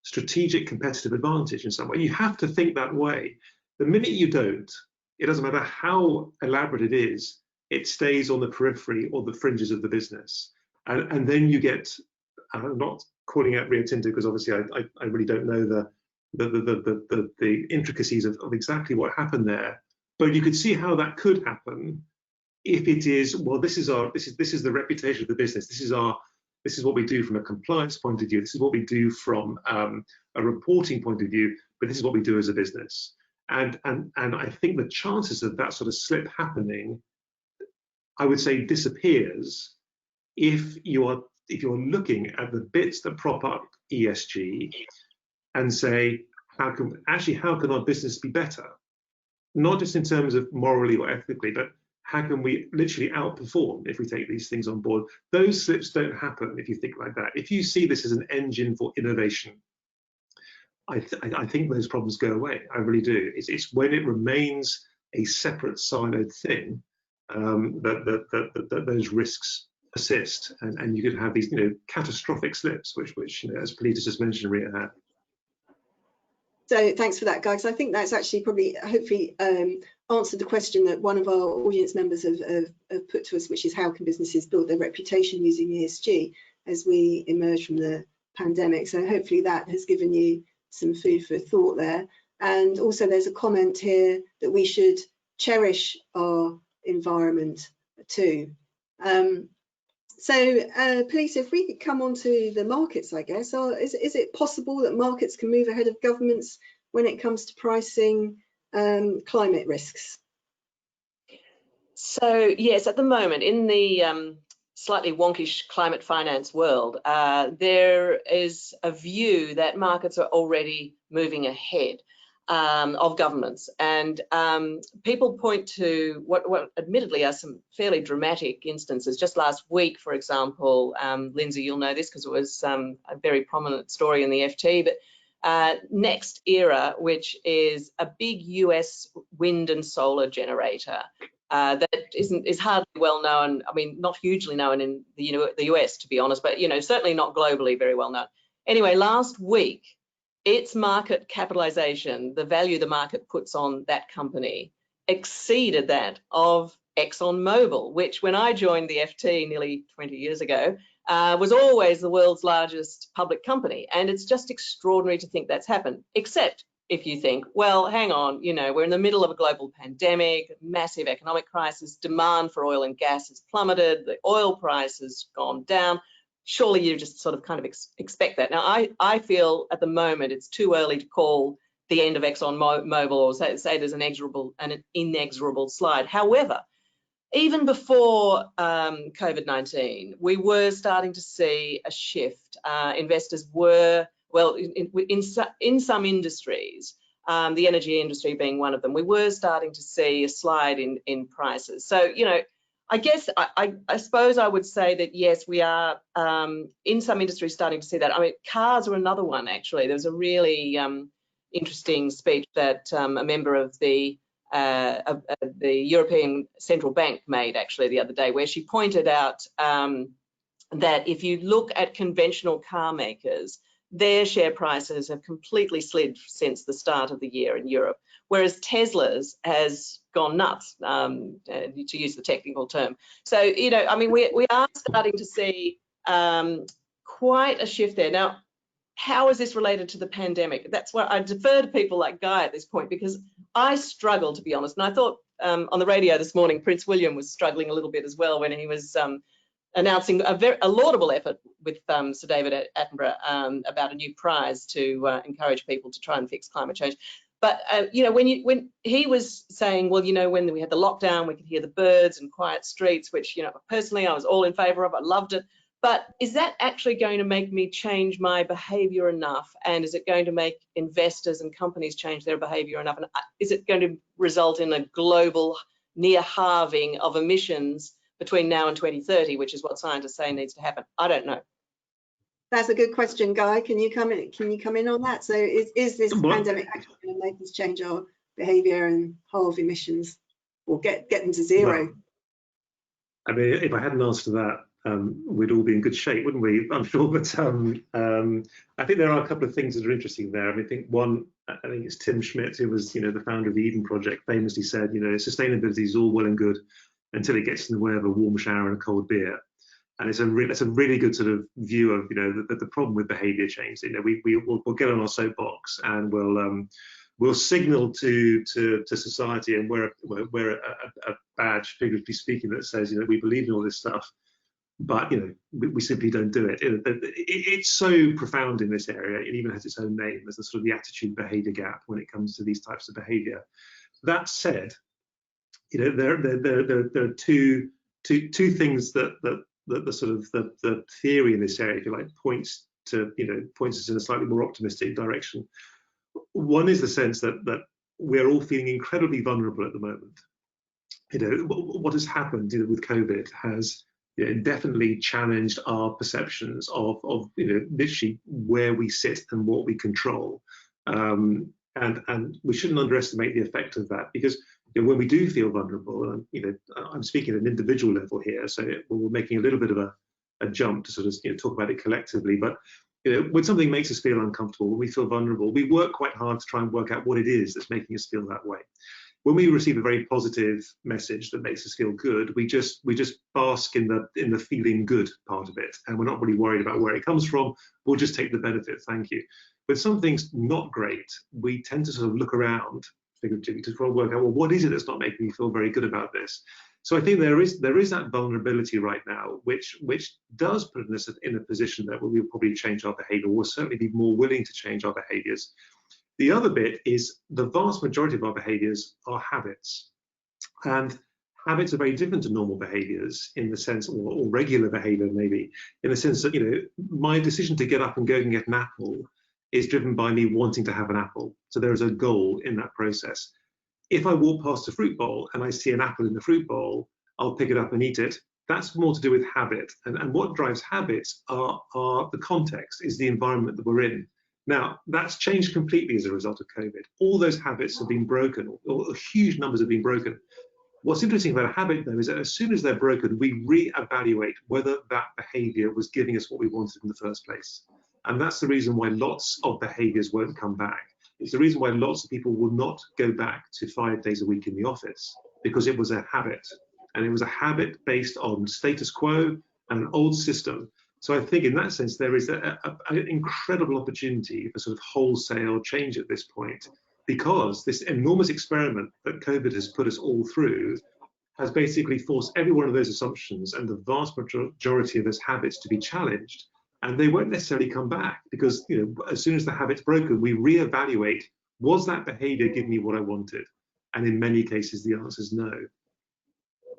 strategic competitive advantage in some way. You have to think that way. The minute you don't, it doesn't matter how elaborate it is, it stays on the periphery or the fringes of the business. And then you get, I'm not calling out Rio Tinto because obviously I really don't know the intricacies of exactly what happened there, but you could see how that could happen if it is, well, this is the reputation of the business. This is what we do from a compliance point of view. This is what we do from a reporting point of view, but this is what we do as a business. And I think the chances of that sort of slip happening, I would say, disappears if you're looking at the bits that prop up ESG and say, how can our business be better? Not just in terms of morally or ethically, but how can we literally outperform if we take these things on board? Those slips don't happen if you think like that. If you see this as an engine for innovation, I think those problems go away. I really do. It's when it remains a separate siloed thing that those risks persist, and you could have these, you know, catastrophic slips, which you know, as Pilita just mentioned, Rita had. So thanks for that, guys. I think that's actually probably hopefully answered the question that one of our audience members have put to us, which is how can businesses build their reputation using ESG as we emerge from the pandemic. So hopefully that has given you some food for thought there. And also there's a comment here that we should cherish our environment too. So Pilita, if we could come on to the markets, I guess, is it possible that markets can move ahead of governments when it comes to pricing climate risks? So yes, at the moment in the slightly wonkish climate finance world, there is a view that markets are already moving ahead of governments, and people point to what admittedly are some fairly dramatic instances. Just last week, for example, Lyndsey, you'll know this because it was a very prominent story in the FT, but Next Era, which is a big US wind and solar generator that is hardly well known. I mean, not hugely known in the US, to be honest, but you know, certainly not globally very well known. Anyway, last week, its market capitalization, the value the market puts on that company, exceeded that of ExxonMobil, which when I joined the FT nearly 20 years ago, was always the world's largest public company. And it's just extraordinary to think that's happened, except if you think, well, hang on, you know, we're in the middle of a global pandemic, massive economic crisis, demand for oil and gas has plummeted, the oil price has gone down. Surely you just sort of kind of expect that. Now, I feel at the moment it's too early to call the end of ExxonMobil or say there's an inexorable slide. However, even before COVID-19, we were starting to see a shift. Investors were well, in some industries, the energy industry being one of them, we were starting to see a slide in prices. So, you know, I guess I suppose I would say that yes, we are in some industries starting to see that. I mean, cars are another one actually. There was a really interesting speech that a member of the European Central Bank made actually the other day, where she pointed out that if you look at conventional car makers, their share prices have completely slid since the start of the year in Europe, whereas Tesla's has gone nuts, to use the technical term. So, you know, I mean, we are starting to see quite a shift there. Now, how is this related to the pandemic? That's why I defer to people like Guy at this point, because I struggle, to be honest. And I thought on the radio this morning, Prince William was struggling a little bit as well when he was announcing a laudable effort with Sir David Attenborough about a new prize to encourage people to try and fix climate change. But you know, when he was saying, well, you know, when we had the lockdown, we could hear the birds and quiet streets, which, you know, personally I was all in favour of. I loved it. But is that actually going to make me change my behaviour enough? And is it going to make investors and companies change their behaviour enough? And is it going to result in a global near halving of emissions between now and 2030, which is what scientists say needs to happen? I don't know. That's a good question, Guy. Can you come in? Can you come in on that? So, is this pandemic actually going to make us change our behaviour and halve emissions, or get them to zero? Well, I mean, if I had an answer to that, we'd all be in good shape, wouldn't we? I'm sure. But I think there are a couple of things that are interesting there. I mean, I think one, I think it's Tim Schmidt, who was, you know, the founder of the Eden Project, famously said, you know, sustainability is all well and good until it gets in the way of a warm shower and a cold beer. And it's a really good sort of view of, you know, the problem with behaviour change. You know, we'll get on our soapbox and we'll signal to society and wear a badge, figuratively speaking, that says, you know, we believe in all this stuff, but, you know, we simply don't do it. It's so profound in this area. It even has its own name. There's a sort of the attitude behaviour gap when it comes to these types of behaviour. That said, you know, there are two things that the sort of the theory in this area, if you like, points us in a slightly more optimistic direction. One is the sense that we're all feeling incredibly vulnerable at the moment. You know, what has happened, you know, with COVID has, you know, definitely challenged our perceptions of you know, literally where we sit and what we control. And we shouldn't underestimate the effect of that, because, you know, when we do feel vulnerable, and, you know, I'm speaking at an individual level here, so we're making a little bit of a jump to sort of, you know, talk about it collectively. But, you know, when something makes us feel uncomfortable, when we feel vulnerable, we work quite hard to try and work out what it is that's making us feel that way. When we receive a very positive message that makes us feel good, we just bask in the feeling good part of it, and we're not really worried about where it comes from. We'll just take the benefit, thank you. When something's not great, we tend to sort of look around figuratively to try and work out, well, what is it that's not making me feel very good about this? So I think there is that vulnerability right now, which does put us in a position that we'll probably change our behaviour. We'll certainly be more willing to change our behaviours. The other bit is the vast majority of our behaviours are habits, and habits are very different to normal behaviours in the sense, or regular behaviour maybe, in the sense that, you know, my decision to get up and go and get an apple is driven by me wanting to have an apple. So there is a goal in that process. If I walk past a fruit bowl and I see an apple in the fruit bowl, I'll pick it up and eat it. That's more to do with habit. And what drives habits are the context, is the environment that we're in. Now, that's changed completely as a result of COVID. All those habits have been broken, or huge numbers have been broken. What's interesting about a habit, though, is that as soon as they're broken, we re-evaluate whether that behaviour was giving us what we wanted in the first place. And that's the reason why lots of behaviours won't come back. It's the reason why lots of people will not go back to 5 days a week in the office, because it was a habit. And it was a habit based on status quo and an old system. So I think in that sense, there is an incredible opportunity for sort of wholesale change at this point, because this enormous experiment that COVID has put us all through has basically forced every one of those assumptions and the vast majority of those habits to be challenged. And they won't necessarily come back, because, you know, as soon as the habit's broken, we reevaluate, was that behavior giving me what I wanted? And in many cases, the answer is no.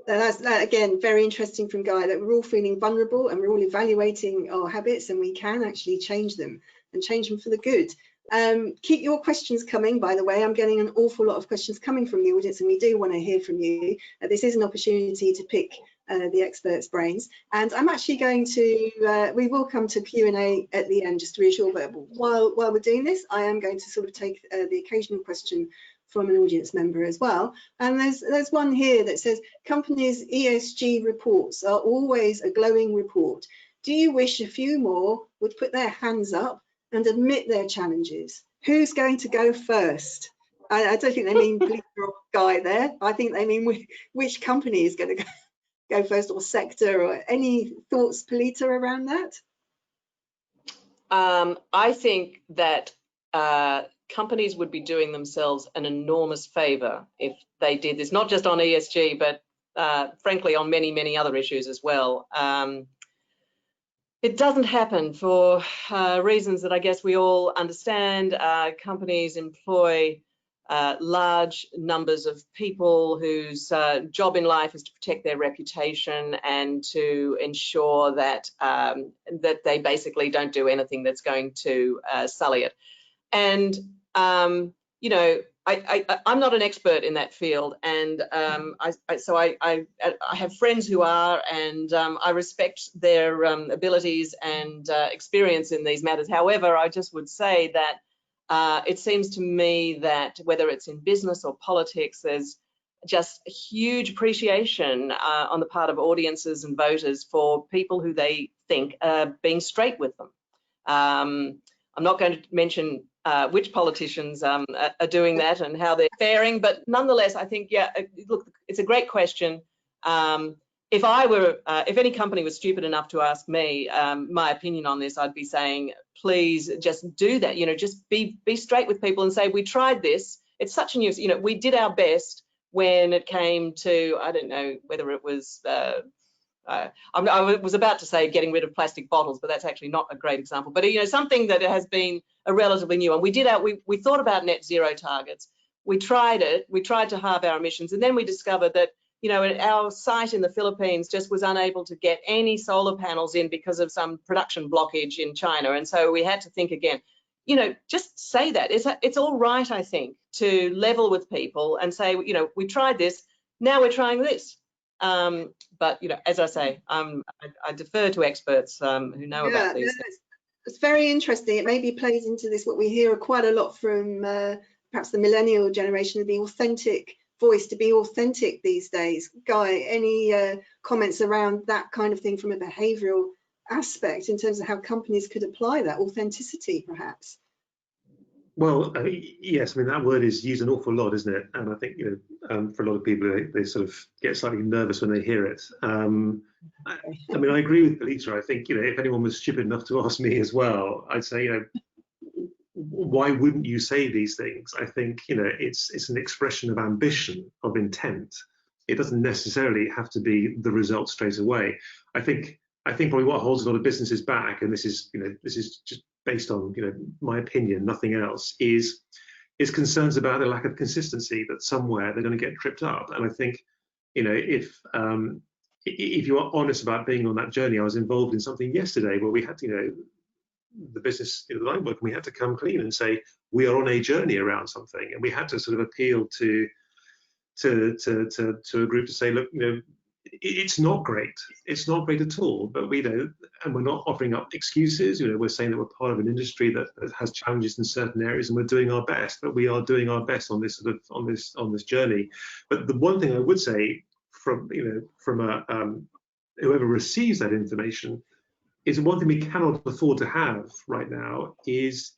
That's again very interesting from Guy, that we're all feeling vulnerable and we're all evaluating our habits, and we can actually change them and change them for the good. Keep your questions coming, by the way. I'm getting an awful lot of questions coming from the audience, and we do want to hear from you. This is an opportunity to pick the experts' brains, and I'm actually going to we will come to Q&A at the end, just to reassure, but while we're doing this, I am going to sort of take the occasional question from an audience member as well. And there's one here that says, companies' ESG reports are always a glowing report. Do you wish a few more would put their hands up and admit their challenges? Who's going to go first? I don't think they mean Pilita or Guy there. I think they mean which company is going to go first, or sector, or any thoughts, Pilita, around that? I think that companies would be doing themselves an enormous favor if they did this, not just on ESG, but frankly on many, many other issues as well. It doesn't happen for reasons that I guess we all understand. Companies employ large numbers of people whose job in life is to protect their reputation and to ensure that that they basically don't do anything that's going to sully it. And you know, I'm not an expert in that field, and I have friends who are, and I respect their abilities and experience in these matters. However, I just would say that it seems to me that whether it's in business or politics, there's just a huge appreciation on the part of audiences and voters for people who they think are being straight with them. I'm not going to mention which politicians are doing that and how they're faring, but nonetheless, I think, yeah, look, it's a great question. If any company was stupid enough to ask me my opinion on this, I'd be saying, please just do that. You know, just be straight with people and say, we tried this. It's such a new, you know, we did our best when it came to, I don't know whether it was, I was about to say getting rid of plastic bottles, but that's actually not a great example. But you know, something that has been a relatively new one. We thought about net zero targets. We tried it. We tried to halve our emissions, and then we discovered that, you know, our site in the Philippines just was unable to get any solar panels in because of some production blockage in China, and so we had to think again. You know, just say that. It's all right, I think, to level with people and say, you know, we tried this. Now we're trying this. But you know, as I say, I defer to experts who know about these things. It's very interesting. It maybe plays into this, what we hear quite a lot from perhaps the millennial generation, of the authentic voice, to be authentic these days. Guy, any comments around that kind of thing from a behavioural aspect in terms of how companies could apply that authenticity, perhaps? Well, yes, I mean, that word is used an awful lot, isn't it? And I think, you know, for a lot of people, they sort of get slightly nervous when they hear it. I mean, I agree with Pilita. I think, you know, if anyone was stupid enough to ask me as well, I'd say, you know, why wouldn't you say these things? I think, you know, it's an expression of ambition, of intent. It doesn't necessarily have to be the result straight away. I think probably what holds a lot of businesses back, and this is just based on, you know, my opinion, nothing else, is concerns about the lack of consistency, that somewhere they're going to get tripped up. And I think, you know, if you are honest about being on that journey, I was involved in something yesterday where we had to, you know, the business, you know, that I work, we had to come clean and say we are on a journey around something, and we had to sort of appeal to a group to say, look, you know, it's not great. It's not great at all. But we know, and we're not offering up excuses. You know, we're saying that we're part of an industry that has challenges in certain areas, and we're doing our best. But we are doing our best on this sort of on this journey. But the one thing I would say from, you know, from whoever receives that information, is one thing we cannot afford to have right now is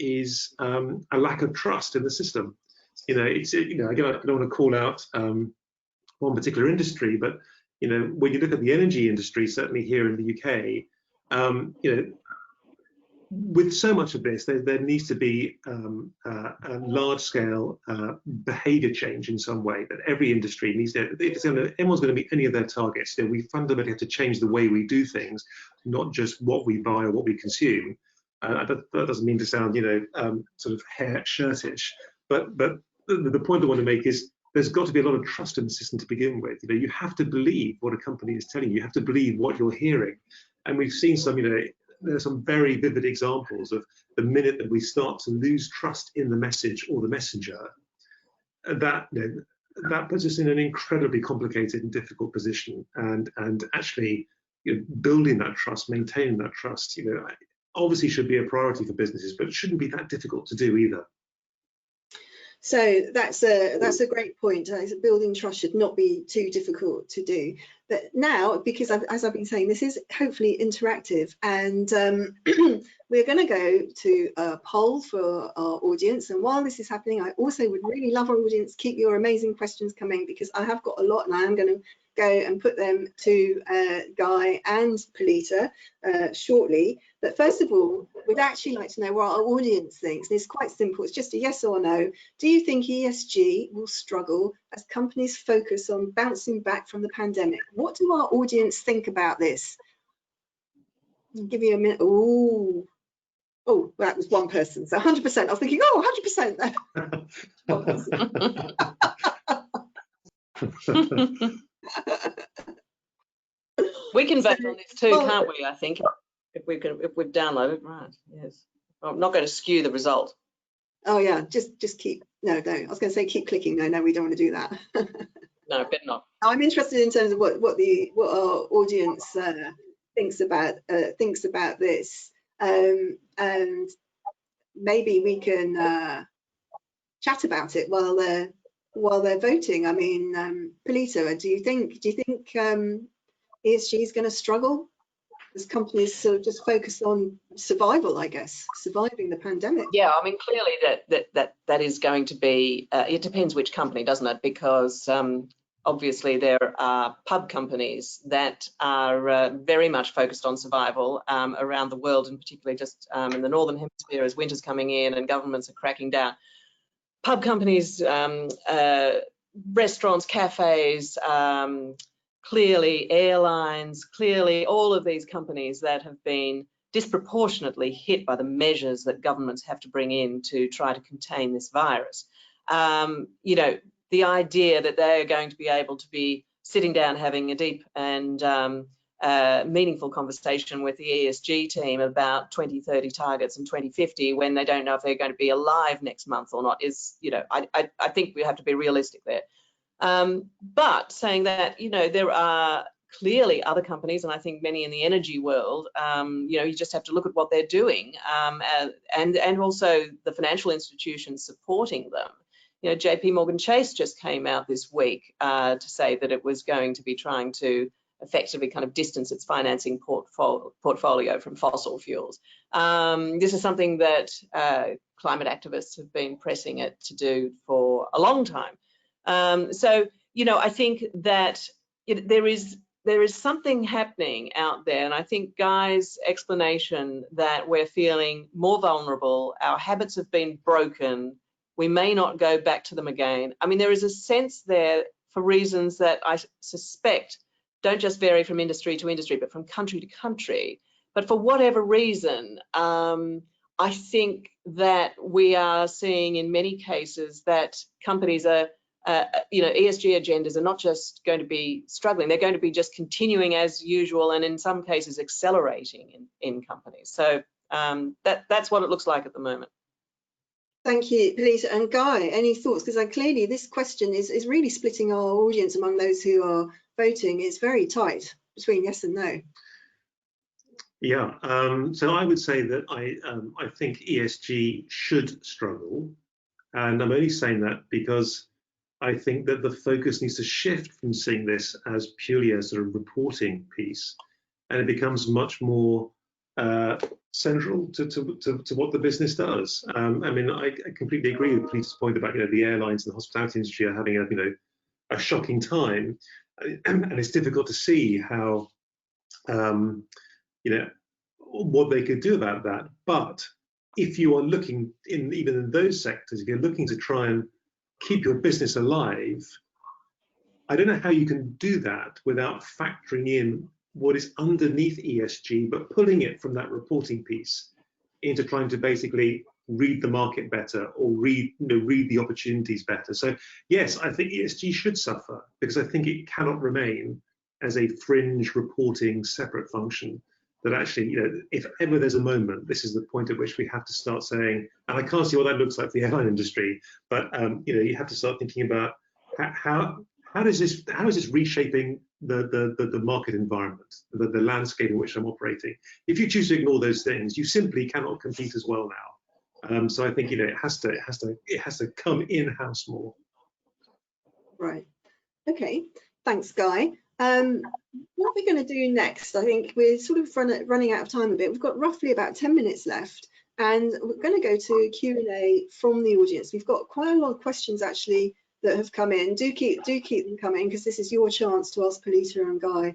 a lack of trust in the system. You know, it's, you know, again, I don't want to call out one particular industry, but you know, when you look at the energy industry, certainly here in the UK, you know, with so much of this, there needs to be a large-scale behaviour change in some way. That every industry needs to, if anyone's going to meet any of their targets, then we fundamentally have to change the way we do things, not just what we buy or what we consume. That doesn't mean to sound, you know, sort of hair shirtish, but the point I want to make is, there's got to be a lot of trust in the system to begin with. You know, you have to believe what a company is telling you. You have to believe what you're hearing. And we've seen some, you know, there are some very vivid examples of the minute that we start to lose trust in the message or the messenger, that, you know, that puts us in an incredibly complicated and difficult position. And actually, you know, building that trust, maintaining that trust, you know, obviously should be a priority for businesses, but it shouldn't be that difficult to do either. So that's a great point. Building trust should not be too difficult to do. But now, because as I've been saying, this is hopefully interactive, and we're going to go to a poll for our audience. And while this is happening, I also would really love our audience, keep your amazing questions coming, because I have got a lot and I am going to go and put them to Guy and Pilita shortly. But first of all, we'd actually like to know what our audience thinks. And it's quite simple. It's just a yes or no. Do you think ESG will struggle as companies focus on bouncing back from the pandemic? What do our audience think about this? I'll give you a minute. Oh, that was one person. So 100%. I was thinking, oh, 100%. We can vote on this too, can't we? I think if we've downloaded, right? Yes. I'm not going to skew the result. Oh yeah, just keep. No. I was going to say keep clicking. No, we don't want to do that. No, better not. I'm interested in terms of what our audience thinks about this, and maybe we can chat about it while they're voting. I mean, Pilita, do you think ESG is going to struggle as companies sort of just focus on survival, I guess, surviving the pandemic? Yeah, I mean, clearly that is going to be, it depends which company, doesn't it? Because obviously there are pub companies that are very much focused on survival around the world, and particularly just in the Northern Hemisphere as winter's coming in and governments are cracking down. Pub companies, restaurants, cafes, clearly airlines, clearly all of these companies that have been disproportionately hit by the measures that governments have to bring in to try to contain this virus. You know, the idea that they're going to be able to be sitting down having a deep and meaningful conversation with the ESG team about 2030 targets and 2050 when they don't know if they're going to be alive next month or not is, you know, I think we have to be realistic there. But saying that, you know, there are clearly other companies, and I think many in the energy world, you know, you just have to look at what they're doing, and also the financial institutions supporting them. You know, JP Morgan Chase just came out this week to say that it was going to be trying to effectively kind of distance its financing portfolio from fossil fuels. This is something that climate activists have been pressing it to do for a long time. So, you know, I think that there is something happening out there, and I think Guy's explanation that we're feeling more vulnerable, our habits have been broken, we may not go back to them again. I mean, there is a sense there for reasons that I suspect don't just vary from industry to industry, but from country to country. But for whatever reason, I think that we are seeing in many cases that companies are, you know, ESG agendas are not just going to be struggling, they're going to be just continuing as usual, and in some cases accelerating in companies. So that's what it looks like at the moment. Thank you, Pilita. And Guy, any thoughts? Because clearly this question is really splitting our audience among those who are voting. It's very tight between yes and no. Yeah, so I would say that I think ESG should struggle, and I'm only saying that because I think that the focus needs to shift from seeing this as purely a sort of reporting piece, and it becomes much more central to what the business does. I mean, I completely agree with Peter's point about, you know, the airlines and the hospitality industry are having a shocking time, and it's difficult to see how you know, what they could do about that. But if you are looking even in those sectors, if you're looking to try and keep your business alive, I don't know how you can do that without factoring in what is underneath ESG, but pulling it from that reporting piece into trying to basically read the market better, or read the opportunities better. So yes, I think ESG should suffer, because I think it cannot remain as a fringe reporting separate function. That actually, if ever there's a moment, this is the point at which we have to start saying, and I can't see what that looks like for the airline industry, but you have to start thinking about how is this reshaping the market environment, the landscape in which I'm operating. If you choose to ignore those things, you simply cannot compete as well now. So I think it has to come in-house more. Right. Okay. Thanks, Guy. What we're going to do next, I think we're sort of running out of time a bit. We've got roughly about 10 minutes left, and we're going to go to Q&A from the audience. We've got quite a lot of questions actually that have come in. Do keep them coming, because this is your chance to ask Pilita and Guy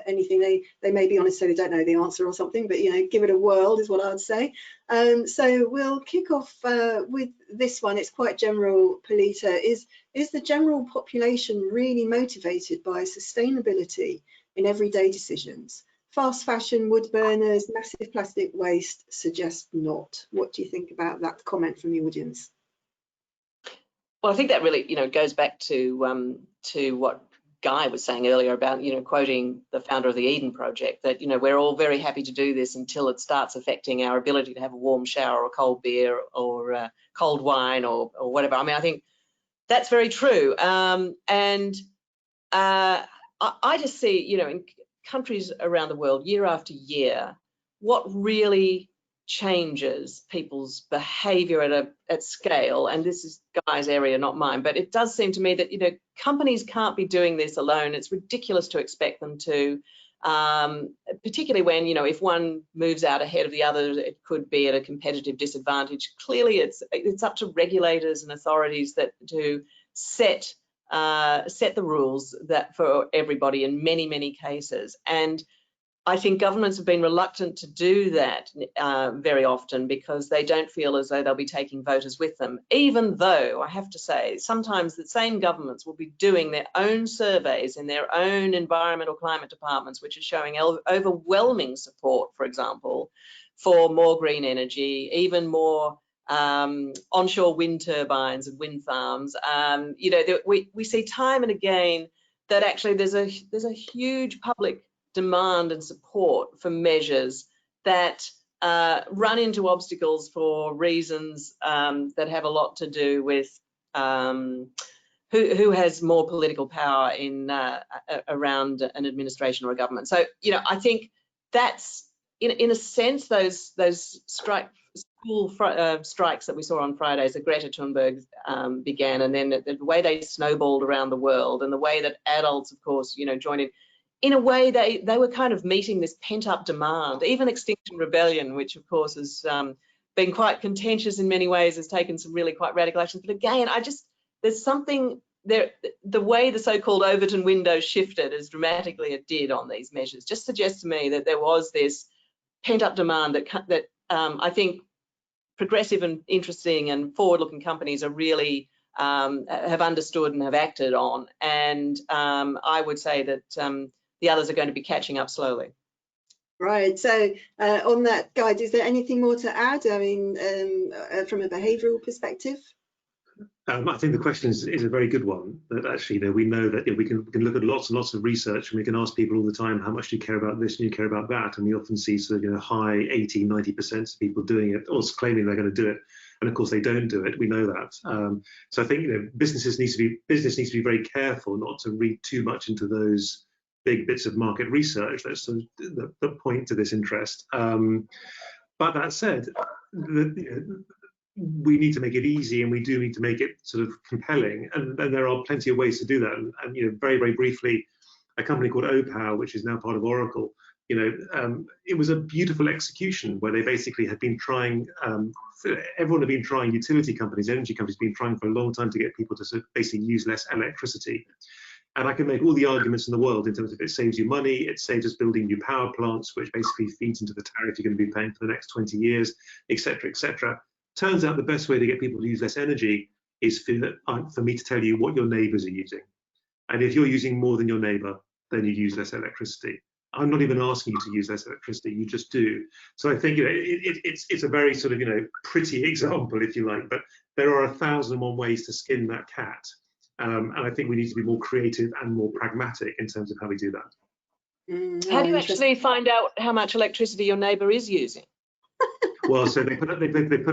anything. They may be honest, so they don't know the answer or something, but give it a whirl is what I'd say. So we'll kick off with this one. It's quite general, Pilita. Is the general population really motivated by sustainability in everyday decisions? Fast fashion, wood burners, massive plastic waste suggest not. What do you think about that comment from the audience? Well, I think that really, goes back to what Guy was saying earlier about, quoting the founder of the Eden Project, that, we're all very happy to do this until it starts affecting our ability to have a warm shower or cold beer or cold wine or whatever. I mean, I think that's very true. And I just see, in countries around the world, year after year, what really changes people's behavior at scale, and this is Guy's area, not mine, but it does seem to me that companies can't be doing this alone. It's ridiculous to expect them to, particularly when if one moves out ahead of the other, it could be at a competitive disadvantage. Clearly it's up to regulators and authorities to set the rules that for everybody in many cases. And I think governments have been reluctant to do that very often, because they don't feel as though they'll be taking voters with them, even though I have to say sometimes the same governments will be doing their own surveys in their own environmental climate departments, which are showing overwhelming support, for example, for more green energy, even more onshore wind turbines and wind farms. We see time and again that actually there's a huge public demand and support for measures that run into obstacles for reasons that have a lot to do with who has more political power around an administration or a government. So I think that's in a sense those school strikes that we saw on Fridays that Greta Thunberg began, and then the way they snowballed around the world, and the way that adults, of course, joined in a way they were kind of meeting this pent-up demand. Even Extinction Rebellion, which of course has been quite contentious in many ways, has taken some really quite radical actions. But again, there's something there, the way the so-called Overton window shifted as dramatically it did on these measures just suggests to me that there was this pent-up demand that I think progressive and interesting and forward-looking companies are really have understood and have acted on. And I would say that the others are going to be catching up slowly. Right. So on that, Guy, is there anything more to add? I mean, from a behavioural perspective? I think the question is a very good one. That actually, we know that we can look at lots and lots of research, and we can ask people all the time, how much do you care about this and you care about that? And we often see sort of high 80, 90% of people doing it, or claiming they're going to do it. And of course, they don't do it. We know that. So I think business needs to be very careful not to read too much into those big bits of market research that sort of point to this interest. But that said, we need to make it easy, and we do need to make it sort of compelling, and there are plenty of ways to do that. And very, very briefly, a company called OPower, which is now part of Oracle, it was a beautiful execution where they basically had been trying, everyone had been trying, utility companies, energy companies, been trying for a long time to get people to sort of basically use less electricity. And I can make all the arguments in the world in terms of it saves you money, it saves us building new power plants, which basically feeds into the tariff you're going to be paying for the next 20 years, etc., etc. Turns out the best way to get people to use less energy is for me to tell you what your neighbours are using. And if you're using more than your neighbour, then you use less electricity. I'm not even asking you to use less electricity, you just do. So I think, you know, it's a very sort of, you know, pretty example, if you like, but there are 1,001 ways to skin that cat. And I think we need to be more creative and more pragmatic in terms of how we do that. How do you actually find out how much electricity your neighbour is using? Well, so they put it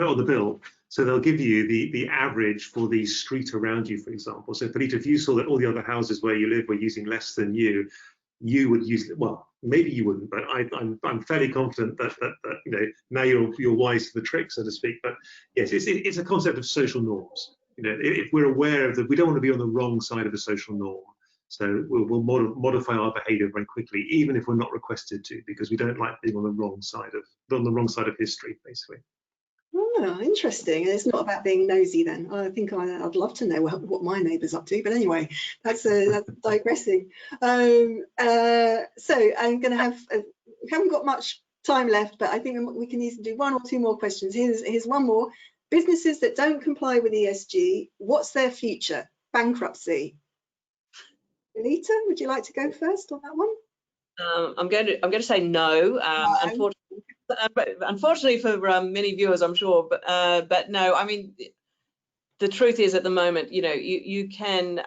on the bill. So they'll give you the average for the street around you, for example. So Pilita, if you saw that all the other houses where you live were using less than you would use, well, maybe you wouldn't, but I'm fairly confident that you know, now you're wise to the trick, so to speak. But yes, it's a concept of social norms. You know, if we're aware of that, we don't want to be on the wrong side of a social norm. So we'll modify our behaviour very quickly, even if we're not requested to, because we don't like being on the wrong side of history, basically. Oh, interesting. And it's not about being nosy then. I think I'd love to know what my neighbour's up to. But anyway, that's digressing. So I'm going to have, we haven't got much time left, but I think we can easily do one or two more questions. Here's one more. Businesses that don't comply with ESG, what's their future? Bankruptcy. Pilita, would you like to go first on that one? I'm going to say no. Unfortunately for many viewers, I'm sure, but no. I mean, the truth is, at the moment, you know, you can.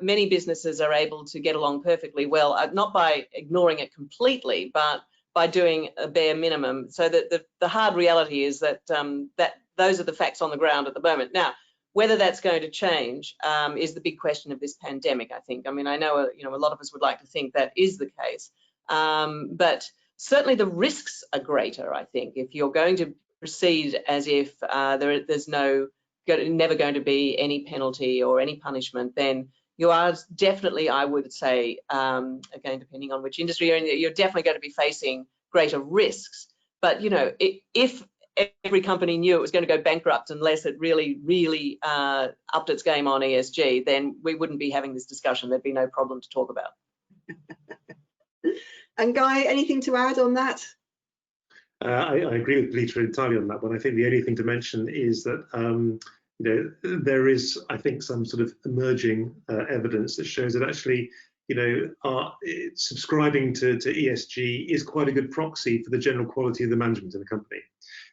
Many businesses are able to get along perfectly well, not by ignoring it completely, but by doing a bare minimum. So that the hard reality is that that those are the facts on the ground at the moment. Now, whether that's going to change is the big question of this pandemic, I think. I mean, I know, you know, a lot of us would like to think that is the case, but certainly the risks are greater, I think. If you're going to proceed as if there's never going to be any penalty or any punishment, then you are definitely, I would say, again, depending on which industry you're in, you're definitely going to be facing greater risks. But, you know, if every company knew it was going to go bankrupt unless it really upped its game on ESG, then we wouldn't be having this discussion. There'd be no problem to talk about. And Guy, anything to add on that? I agree with Pilita entirely on that one. I think the only thing to mention is that you know, there is, I think, some sort of emerging evidence that shows that actually, you know, subscribing to ESG is quite a good proxy for the general quality of the management in the company.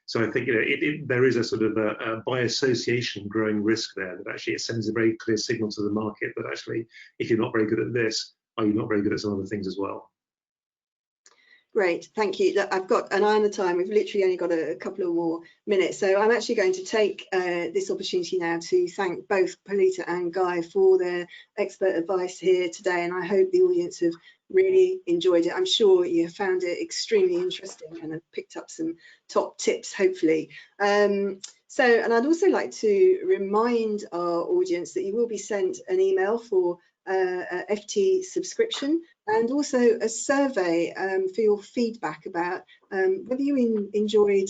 So I think, you know, there is a sort of by association growing risk there, that actually it sends a very clear signal to the market that actually, if you're not very good at this, are you not very good at some other things as well? Great, thank you. I've got an eye on the time. We've literally only got a couple of more minutes. So I'm actually going to take this opportunity now to thank both Pilita and Guy for their expert advice here today. And I hope the audience have really enjoyed it. I'm sure you have found it extremely interesting and have picked up some top tips, hopefully. And I'd also like to remind our audience that you will be sent an email for FT subscription and also a survey for your feedback about whether you enjoyed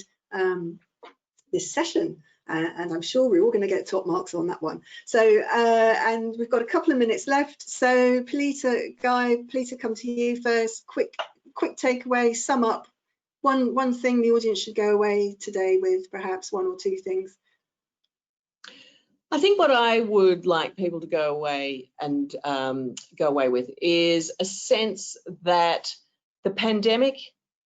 this session, and I'm sure we're all going to get top marks on that one. So and we've got a couple of minutes left, so Pilita, Guy, Pilita, come to you first. Quick takeaway, sum up one thing the audience should go away today with, perhaps one or two things. I think what I would like people to go away with is a sense that the pandemic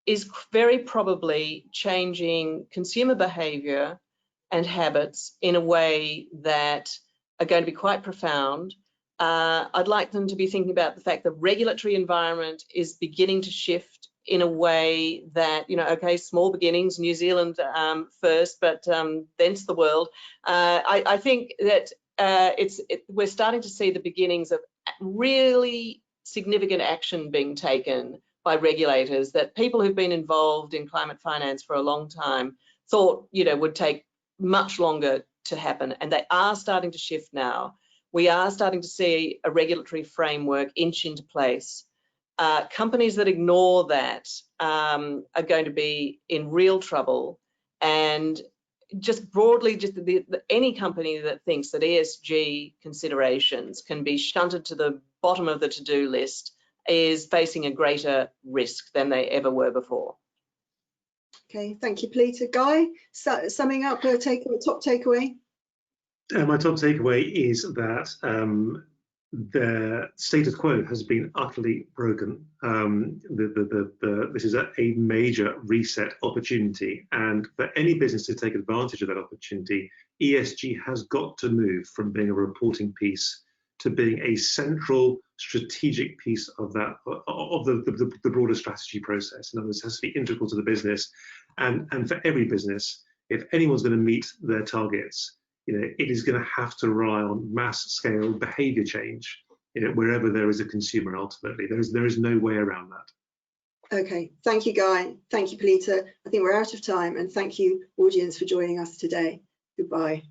is very probably changing consumer behaviour and habits in a way that are going to be quite profound. I'd like them to be thinking about the fact that the regulatory environment is beginning to shift in a way that, you know, okay, small beginnings, New Zealand first, but thence the world. I think that we're starting to see the beginnings of really significant action being taken by regulators that people who've been involved in climate finance for a long time thought, you know, would take much longer to happen, and they are starting to shift now. We are starting to see a regulatory framework inch into place. Companies that ignore that are going to be in real trouble, and just broadly, just any company that thinks that ESG considerations can be shunted to the bottom of the to-do list is facing a greater risk than they ever were before. Okay, thank you, Pilita. Guy, summing up a top takeaway? My top takeaway is that their status quo has been utterly broken. This is a major reset opportunity, and for any business to take advantage of that opportunity, ESG has got to move from being a reporting piece to being a central strategic piece of that, of the broader strategy process. In other words, it has to be integral to the business, and for every business, if anyone's going to meet their targets, it is going to have to rely on mass scale behavior change, wherever there is a consumer. Ultimately, there is no way around that. Okay, thank you, Guy. Thank you, Pilita. I think we're out of time, and thank you, audience, for joining us today. Goodbye.